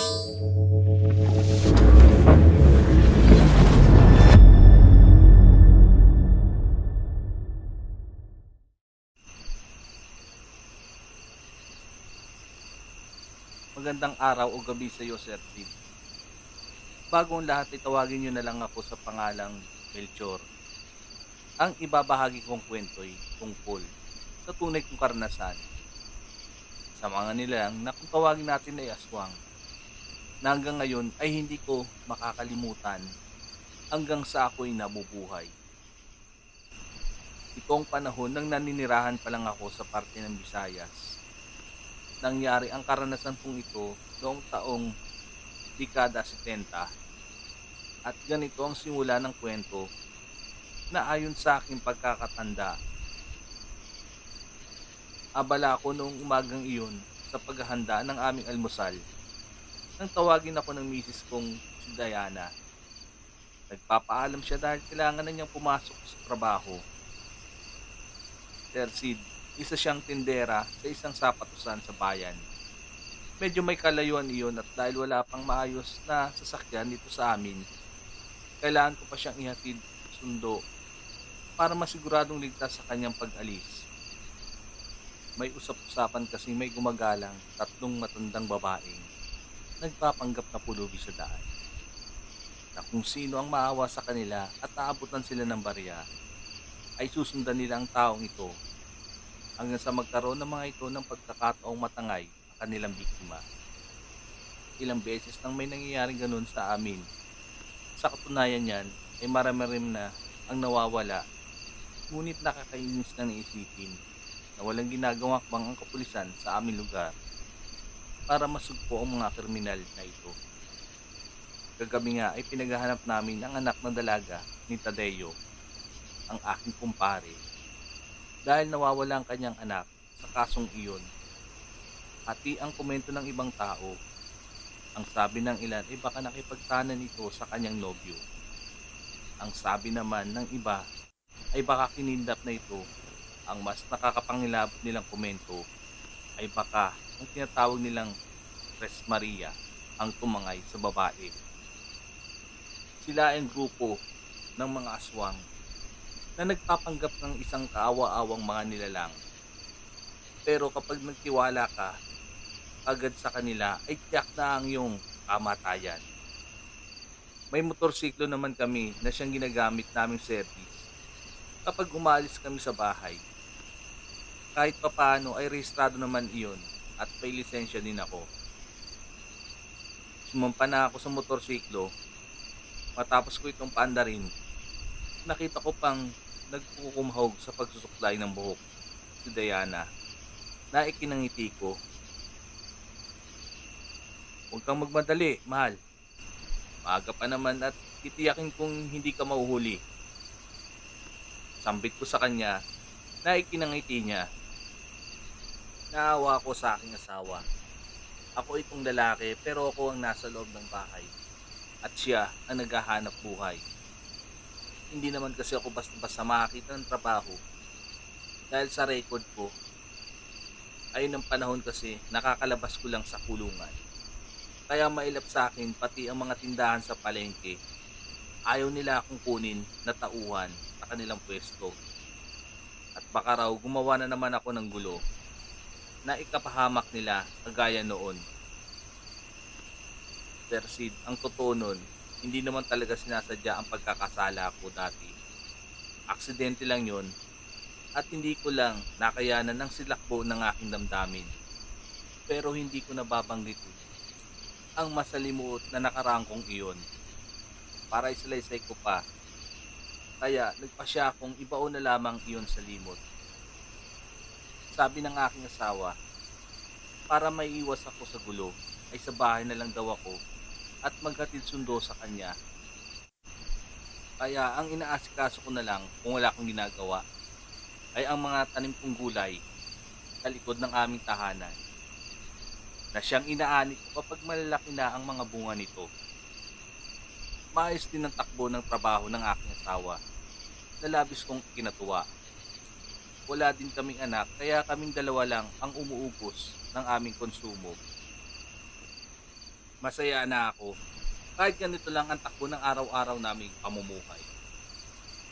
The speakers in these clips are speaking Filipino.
Magandang araw o gabi sa iyo, Sir Sid. Bago ang lahat ay tawagin niyo na lang ako sa pangalang Melchor. Ang ibabahagi kong kwento'y tungkol sa tunay kong karanasan sa mga nilalang na kung tawagin natin ay aswang na hanggang ngayon ay hindi ko makakalimutan hanggang sa ako'y nabubuhay. Ito ang panahon nang naninirahan pa lang ako sa parte ng Visayas. Nangyari ang karanasan kong ito noong taong dekada 70 at ganito ang simula ng kwento na ayon sa aking pagkakatanda. Abala ako noong umagang iyon sa paghahanda ng aming almusal nang tawagin ako ng misis kong si Diana. Nagpapaalam siya dahil kailangan na niyang pumasok sa trabaho. Sir Sid, isa siyang tindera sa isang sapatusan sa bayan. Medyo may kalayuan iyon at dahil wala pang maayos na sasakyan dito sa amin, kailangan ko pa siyang ihatid sundo para masiguradong ligtas sa kanyang pag-alis. May usap-usapan kasi may gumagalang tatlong matandang babaeng nagpapanggap na pulubi sa daan na kung sino ang maawa sa kanila at naabutan sila ng barya ay susundan nila ang taong ito hanggang sa magkaroon ng mga ito ng pagkakataong matangay ang kanilang biktima. Ilang beses nang may nangyayaring ganun sa amin. Sa katunayan niyan ay marami rin na ang nawawala, ngunit nakakainis na naisipin na walang ginagawang hakbang ang kapulisan sa aming lugar para masugpo ang mga kriminal na ito. Kagabi nga ay pinaghahanap namin ang anak ng dalaga ni Tadeo, ang aking kumpare, dahil nawawala ang kanyang anak sa kasong iyon. Pati ang komento ng ibang tao. Ang sabi ng ilan ay baka nakipagtanan ito sa kanyang nobyo. Ang sabi naman ng iba ay baka kinidnap na ito. Ang mas nakakapangilabot nilang komento ay baka ang tinatawag nilang Tres Maria ang tumangay sa babae. Sila ay grupo ng mga aswang na nagpapanggap ng isang kaawa-awang mga nilalang. Pero kapag nagtiwala ka agad sa kanila ay tiyak na ang iyong kamatayan. May motorsiklo naman kami na siyang ginagamit naming service kapag umalis kami sa bahay. Kahit papaano ay rehistrado naman iyon at may lisensya din ako. Sumampa na ako sa motorsiklo, matapos ko itong paandarin, nakita ko pang nagkukumahog sa pagsusuklay ng buhok si Diana na ikinangiti ko. Huwag kang magmadali, mahal. Maaga pa naman at titiyakin kong hindi ka mahuhuli. Sambit ko sa kanya na ikinangiti niya. Naawa ako sa aking asawa. Ako itong lalaki pero ako ang nasa loob ng bahay at siya ang naghahanap buhay. Hindi naman kasi ako basta-basta makakita ng trabaho dahil sa record ko ay ng panahon kasi nakakalabas ko lang sa kulungan. Kaya mailap sa akin pati ang mga tindahan sa palengke. Ayaw nila akong kunin na tauhan sa kanilang pwesto. At baka raw gumawa na naman ako ng gulo na ikapahamak nila kagaya noon. Sir Sid, ang totoo nun, hindi naman talaga sinasadya ang pagkakasala ko dati. Aksidente lang yon at hindi ko lang nakayanan ng silakbo ng aking damdamin. Pero hindi ko nababanggit ang masalimuot na nakarangkong iyon para isalaysay ko pa. Kaya nagpasya akong ibaon na lamang iyon sa limot. Sabi ng aking asawa, para maiiwas ako sa gulo ay sa bahay na lang daw ako at maghatid sundo sa kanya. Kaya ang inaasikaso ko na lang kung wala akong ginagawa ay ang mga tanim kong gulay sa likod ng aming tahanan na siyang inaani ko kapag malalaki na ang mga bunga nito. Maayos din ang takbo ng trabaho ng aking asawa na labis kong kinatuwa. Wala din kaming anak kaya kaming dalawa lang ang umuubos ng aming konsumo. Masaya na ako kahit ganito lang ang takbo ng araw-araw naming pamumuhay.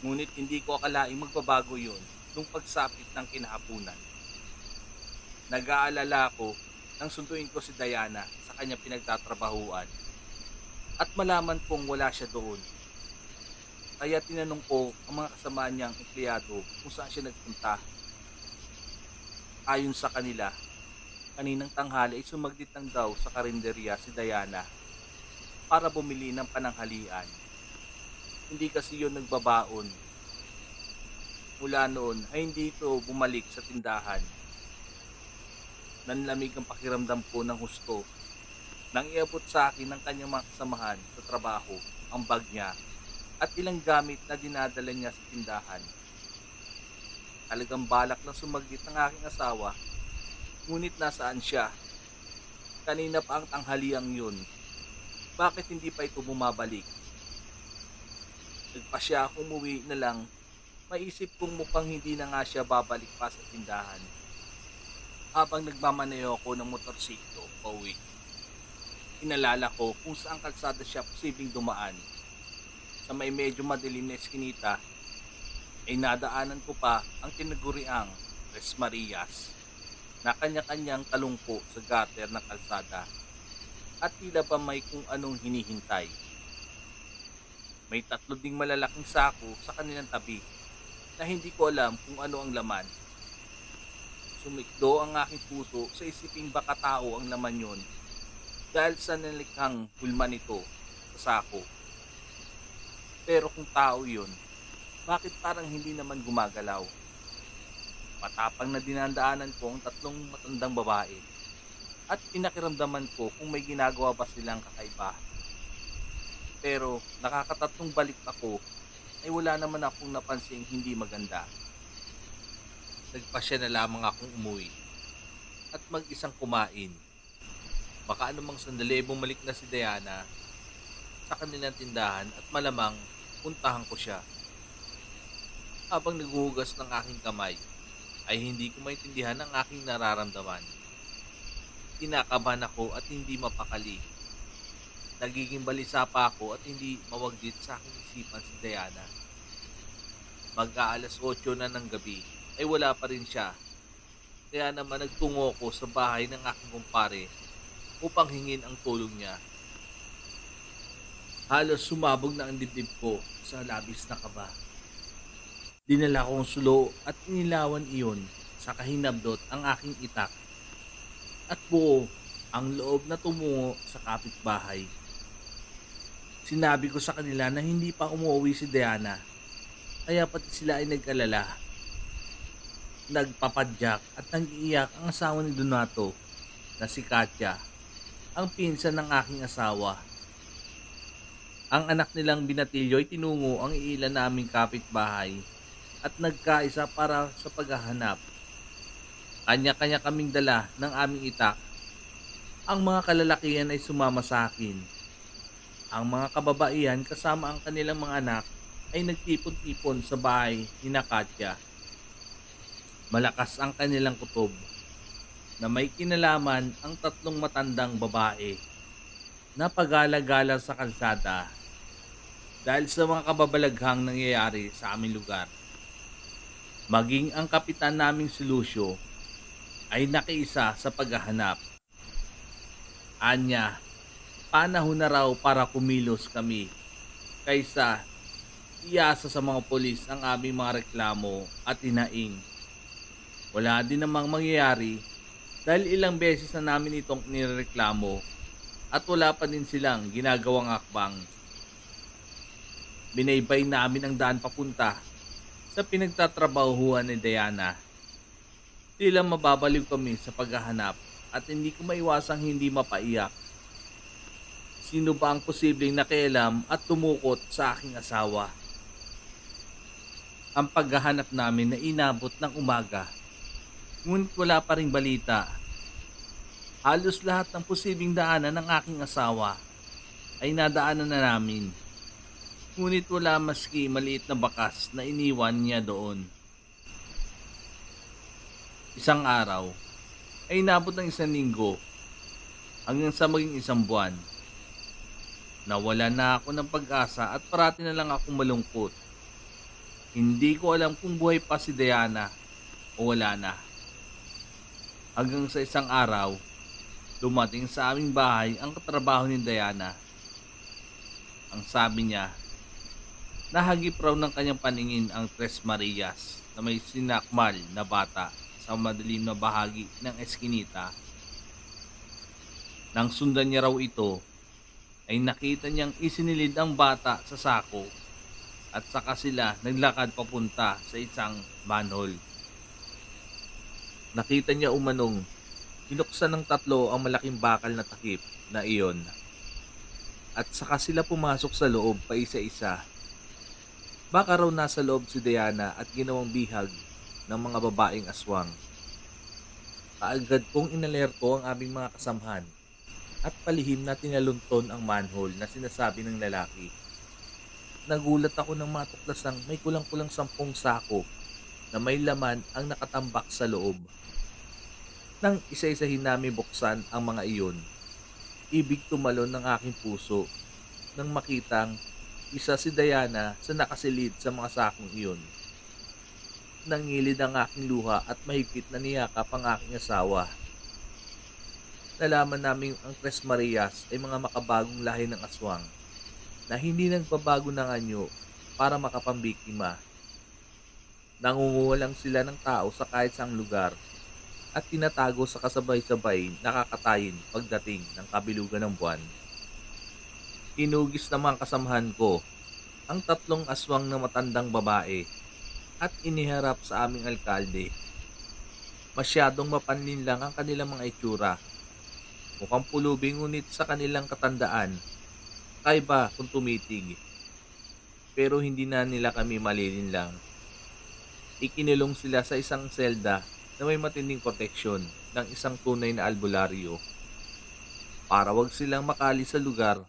Ngunit hindi ko akalaing magbabago yon nung pagsapit ng kinahapunan. Nag-aalala ako nang sunduin ko si Diana sa kanyang pinagtatrabahuan at malaman kong wala siya doon. Kaya tinanong ko ang mga kasama niyang empleyado kung saan siya nagpunta. Ayon sa kanila, kaninang tanghali ay sumaglit lang daw sa karinderya si Diana para bumili ng pananghalian. Hindi kasi yon nagbabaon. Mula noon ay hindi ito bumalik sa tindahan. Nanlamig ang pakiramdam ko ng husto nang iabot sa akin ng kanyang mga kasamahan sa trabaho ang bag niya at ilang gamit na dinadala niya sa tindahan. Talagang balak na sumaglit ng aking asawa, ngunit nasaan siya? Kanina pa ang tanghaliang yun. Bakit hindi pa ito bumabalik? Nagpasya akong umuwi na lang, maisip kong mukhang hindi na nga siya babalik pa sa tindahan. Habang nagmamaneho ako ng motorsiklo pauwi, inalala ko kung saan kalsada siya posibleng dumaan. Sa may medyo madilim na eskinita, ay nadaanan ko pa ang tinaguriang Tres Marias na kanya-kanyang talungko sa gutter ng kalsada at tila ba may kung anong hinihintay. May tatlo ding malalaking sako sa kanilang tabi na hindi ko alam kung ano ang laman. Sumikdo ang aking puso sa isiping baka tao ang laman yon dahil sa nalikhang hulma nito sa sako. Pero kung tao yon, bakit parang hindi naman gumagalaw? Matapang na dinandaanan ko ang tatlong matandang babae at pinakiramdaman ko kung may ginagawa ba silang kakaiba. Pero nakakatatlong balik ako ay wala naman akong napansing hindi maganda. Nagpasya na lamang akong umuwi at mag-isang kumain. Baka anumang sandali bumalik na si Diana sa kanilang tindahan at malamang puntahan ko siya. Habang naghuhugas ng aking kamay, ay hindi ko maintindihan ang aking nararamdaman. Kinakabahan ako at hindi mapakali. Nagiging balisa pa ako at hindi mawaglit sa aking isipan si Diana. Mag-aalas 8 na ng gabi ay wala pa rin siya. Kaya naman nagtungo ko sa bahay ng aking kumpare upang hingin ang tulong niya. Halos sumabog na ang dibdib ko sa labis na kaba. Dinala kong sulo at inilawan iyon sa kahinabdot ang aking itak at buo ang loob na tumungo sa kapitbahay. Sinabi ko sa kanila na hindi pa umuwi si Diana, kaya pati sila ay nag-alala. Nagpapadyak at nag-iiyak ang asawa ni Donato na si Katya, ang pinsan ng aking asawa. Ang anak nilang Binatilyo ay tinungo ang iilan naming kapitbahay at nagkaisa para sa paghahanap. Kanya-kanya kaming dala ng aming itak. Ang mga kalalakihan ay sumama sa akin. Ang mga kababaihan kasama ang kanilang mga anak ay nagtipon-tipon sa bahay ni Katya. Malakas ang kanilang kutob na may kinalaman ang tatlong matandang babae na pagala-gala sa kalsada dahil sa mga kababalaghang nangyayari sa aming lugar. Maging ang kapitan naming si Lucio ay nakiisa sa paghahanap. Anya, panahon na raw para kumilos kami kaysa iasa sa mga polis ang aming mga reklamo at hinaing. Wala din namang mangyayari dahil ilang beses na namin itong nireklamo at wala pa din silang ginagawang akbang. Binaybay namin ang daan papunta sa pinagtatrabahuhan ni Diana. Tila mababaliw kami sa paghahanap at hindi ko maiwasang hindi mapaiyak. Sino ba ang posibleng nakialam at tumukot sa aking asawa? Ang paghahanap namin na inabot ng umaga, ngunit wala pa ring balita. Halos lahat ng posibleng daanan ng aking asawa ay nadaanan na namin. Ngunit wala maski maliit na bakas na iniwan niya doon. Isang araw ay inabot ng isang linggo hanggang sa maging isang buwan. Nawala na ako ng pag-asa at parati na lang akong malungkot. Hindi ko alam kung buhay pa si Diana o wala na. Hanggang sa isang araw, dumating sa aming bahay ang katrabaho ni Diana. Ang sabi niya, nahagip raw ng kanyang paningin ang Tres Marias na may sinakmal na bata sa madilim na bahagi ng eskinita. Nang sundan niya raw ito, ay nakita niyang isinilid ang bata sa sako at saka sila naglakad papunta sa isang manhole. Nakita niya umanong binuksan ng tatlo ang malaking bakal na takip na iyon at saka sila pumasok sa loob pa isa-isa. Baka raw nasa loob si Diana at ginawang bihag ng mga babaeng aswang. Kaagad kong inalerto ang aming mga kasamahan at palihim na tinalunton ang manhole na sinasabi ng lalaki. Nagulat ako nang matuklasang may kulang-kulang 10 sako na may laman ang nakatambak sa loob. Nang isa-isahin namin buksan ang mga iyon, ibig tumalon ng aking puso nang makitang isa si Diana sa nakasilid sa mga sakong iyon. Nangilid ang aking luha at mahigpit na niyakap ang aking asawa. Nalaman namin ang Tres Marias ay mga makabagong lahi ng aswang na hindi nagbabago ng anyo para makapambiktima. Nangunguha lang sila ng tao sa kahit saang lugar at tinatago sa kasabay-sabay nakakatayin pagdating ng kabilugan ng buwan. Inugis ng mga kasamahan ko ang 3 aswang na matandang babae at iniharap sa aming alkalde. Masyadong mapanlin lang ang kanilang mga itsura. Mukhang pulubi ngunit sa kanilang katandaan, kaiba kung tumitig. Pero hindi na nila kami malilinlang. Ikinulong sila sa isang selda na may matinding proteksyon ng isang tunay na albularyo para wag silang makali sa lugar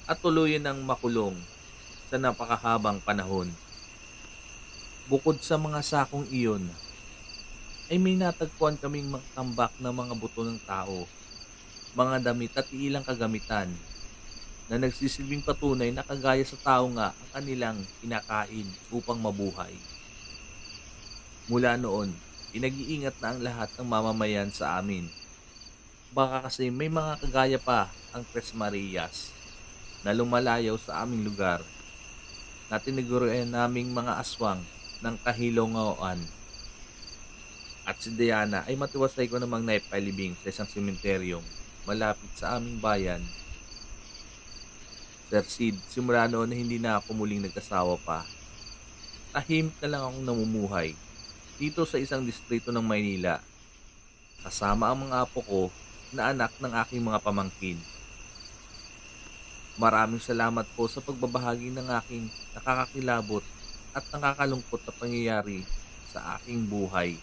at tuluyan ng makulong sa napakahabang panahon. Bukod sa mga sakong iyon, ay may natagpuan kaming magtambak na mga buto ng tao, mga damit at ilang kagamitan na nagsisilbing patunay na kagaya sa tao nga ang kanilang kinakain upang mabuhay. Mula noon, pinag-iingat na ang lahat ng mamamayan sa amin. Baka kasi may mga kagaya pa ang Tres Marias na lumalayaw sa aming lugar na tiniguruan naming mga aswang ng kahilongawan. At si Diana ay matiwasay ko namang naipalibing sa isang sementeryong malapit sa aming bayan. Sir Sid, simula noon na hindi na ako muling nag-asawa pa. Tahimik na lang akong namumuhay dito sa isang distrito ng Maynila kasama ang mga apo ko na anak ng aking mga pamangkin. Maraming salamat po sa pagbabahagi ng aking nakakakilabot at nakakalungkot na pangyayari sa aking buhay.